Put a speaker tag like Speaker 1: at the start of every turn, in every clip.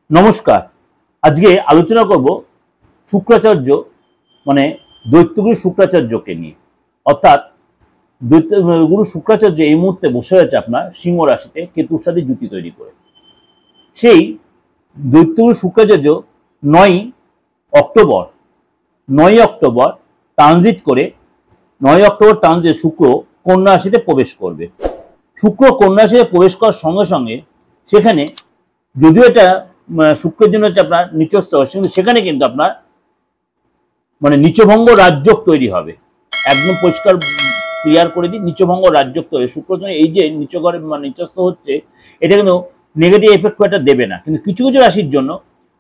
Speaker 1: নমস্কার। আজকে আলোচনা করব শুক্রাচার্য মানে দৈত্যগুরু শুক্রাচার্যকে নিয়ে। অর্থাৎ দৈত্যগুরু শুক্রাচার্য এই মুহূর্তে বসে আছে আপনার সিংহ রাশিতে কেতুর সাথে জুতি তৈরি করে। সেই দৈত্যগুরু শুক্রাচার্য 9 অক্টোবর 9 অক্টোবর ট্রানজিট করে 9 অক্টোবর ট্রানজিট শুক্র কন্যা রাশিতে প্রবেশ করবে। শুক্র কন্যা রাশিতে প্রবেশ করার সঙ্গে সঙ্গে সেখানে যদিও এটা শুক্রের জন্য হচ্ছে আপনার নিচস্থ, কিন্তু সেখানে কিন্তু আপনার মানে নিচভঙ্গ রাজযোগ তৈরি হবে। একদম পরিষ্কার ক্লিয়ার করে দিই, নিচভঙ্গ রাজযোগ তৈরি। শুক্র এই যে নিচঘরে নিচস্থ হচ্ছে, এটা কিন্তু নেগেটিভ এফেক্ট খুব একটা দেবে না, কিন্তু কিছু কিছু রাশির জন্য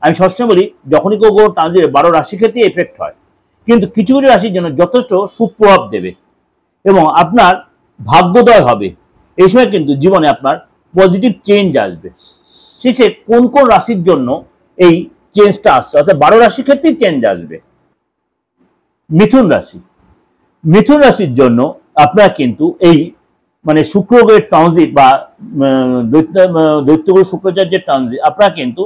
Speaker 1: আমি সবসময় বলি যখনই কেউ ট্রানজিট 12 রাশি ক্ষেত্রে এফেক্ট হয়, কিন্তু কিছু কিছু রাশির জন্য যথেষ্ট সুপ্রভাব দেবে এবং আপনার ভাগ্যোদয় হবে। এই সময় কিন্তু জীবনে আপনার পজিটিভ চেঞ্জ আসবে। শেষে কোন কোন রাশির জন্য এই চেঞ্জটা আসছে, অর্থাৎ 12 রাশির ক্ষেত্রেই চেঞ্জ আসবে। মিথুন রাশি, মিথুন রাশির জন্য আপনার কিন্তু এই মানে শুক্র গ্রহের ট্রানজিট বা দৈত্যগুরু শুক্রাচার্যের ট্রানজিট আপনার কিন্তু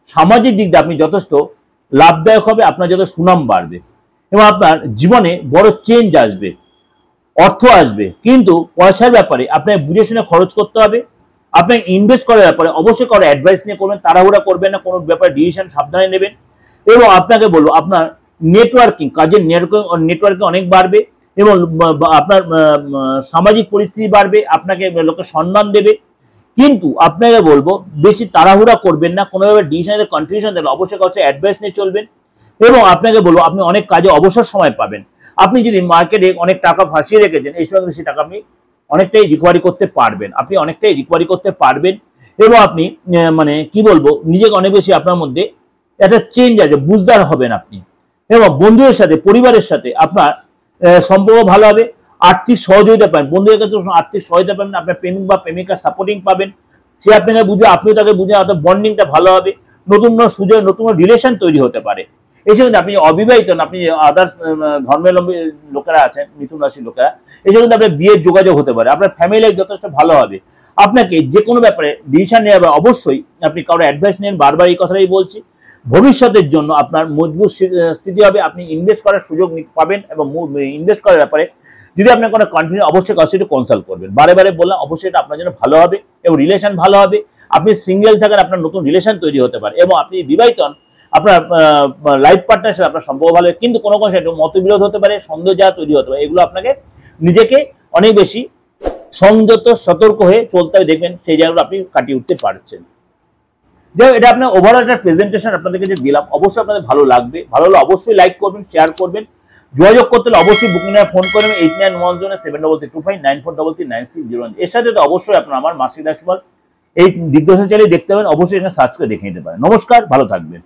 Speaker 1: সামাজিক দিক দিয়ে আপনি যথেষ্ট লাভদায়ক হবে, আপনার যত সুনাম বাড়বে এবং আপনার জীবনে বড় চেঞ্জ আসবে, অর্থ আসবে। কিন্তু পয়সার ব্যাপারে আপনাকে বুঝে শুনে খরচ করতে হবে। আপনাকে ইনভেস্ট করার ব্যাপারে অবশ্যই কারো অ্যাডভাইস নিয়ে করবেন, তাড়াহুড়া করবেন না, কোনো ব্যাপারে ডিসিশন সাবধানে নেবেন। এবং আপনাকে বলবো আপনার নেটওয়ার্কিং, কাজের নেটওয়ার্কিং অনেক বাড়বে এবং আপনার সামাজিক পরিস্থিতি বাড়বে, আপনাকে লোকে সম্মান দেবে। কিন্তু আপনাকে বলবো বেশি তাড়াহুড়া করবেন না, কোনোভাবে ডিসিশনের কনফিউশন দিলে অবশ্যই কাছে অ্যাডভাইস নিয়ে চলবেন। এবং আপনাকে বলবো আপনি অনেক কাজে অবসর সময় পাবেন। আপনি যদি মার্কেটে অনেক টাকা ফাঁসিয়ে রেখেছেন, এই সময় সেই টাকা আপনি অনেকটাই রিকভারি করতে পারবেন, এবং আপনি মানে কি বলবো নিজেকে অনেক বেশি আপনার মধ্যে একটা চেঞ্জ আছে, বুঝদার হবেন আপনি। এবং বন্ধুদের সাথে, পরিবারের সাথে আপনার সম্পর্ক ভালো হবে। আর্থিক সহযোগিতা পাবেন, বন্ধুদের কাছে আর্থিক সহযোগিতা পাবেন, আপনার প্রেমিক বা প্রেমিকা সাপোর্টিং পাবেন, সে আপনাকে বুঝে আপনিও তাকে বুঝে, অর্থাৎ বন্ডিংটা ভালো হবে। নতুন সুযোগ, নতুন রিলেশন তৈরি হতে পারে। এসে কিন্তু আপনি অবিবাহিত, আপনি আদার্স ধর্মাবলম্বী লোকেরা আছেন, মিথুন রাশির লোকেরা, এসে কিন্তু আপনার বিয়ের যোগাযোগ হতে পারে। আপনার ফ্যামিলি লাইফ যথেষ্ট ভালো হবে। আপনাকে যে কোনো ব্যাপারে ডিসিশন নেওয়া অবশ্যই আপনি কারো অ্যাডভাইস নেন, বারবার এই কথাটাই বলছি। ভবিষ্যতের জন্য আপনার মজবুত স্থিতি হবে, আপনি ইনভেস্ট করার সুযোগ পাবেন এবং ইনভেস্ট করার ব্যাপারে যদি আপনার কোনো কনফিউশন, অবশ্যই কারোর সাথে কনসাল্ট করবেন। বারে বারে বললাম, অবশ্যই এটা আপনার জন্য ভালো হবে এবং রিলেশন ভালো হবে। আপনি সিঙ্গেল থাকেন, আপনার নতুন রিলেশন তৈরি হতে পারে এবং আপনি বিবাহিত হন, আপনার লাইফ পার্টনার সাথে আপনার সম্পর্ক ভালো হবে। কিন্তু কোনো কোনো সাথে মতবিরোধ হতে পারে, সন্দেহ যা তৈরি হতে পারে। এগুলো আপনাকে নিজেকে অনেক বেশি সংযত, সতর্ক হয়ে চলতে হবে, দেখবেন সেই জায়গাগুলো আপনি কাটিয়ে উঠতে পারছেন। যাই হোক, এটা আপনার ওভারঅল একটা প্রেজেন্টেশন আপনাদেরকে যে দিলাম, অবশ্যই আপনাদের ভালো লাগবে। ভালো হলে অবশ্যই লাইক করবেন, শেয়ার করবেন। যোগাযোগ করতে হলে অবশ্যই বুকিং এ ফোন করবেন 8910732594339601। এর সাথে তো অবশ্যই আপনার আমার মাসিক রাশিফল এই দিগদর্শন চালিয়ে দেখতে পাবেন, অবশ্যই এখানে সার্চ করে দেখে নিতে পারেন। নমস্কার, ভালো থাকবেন।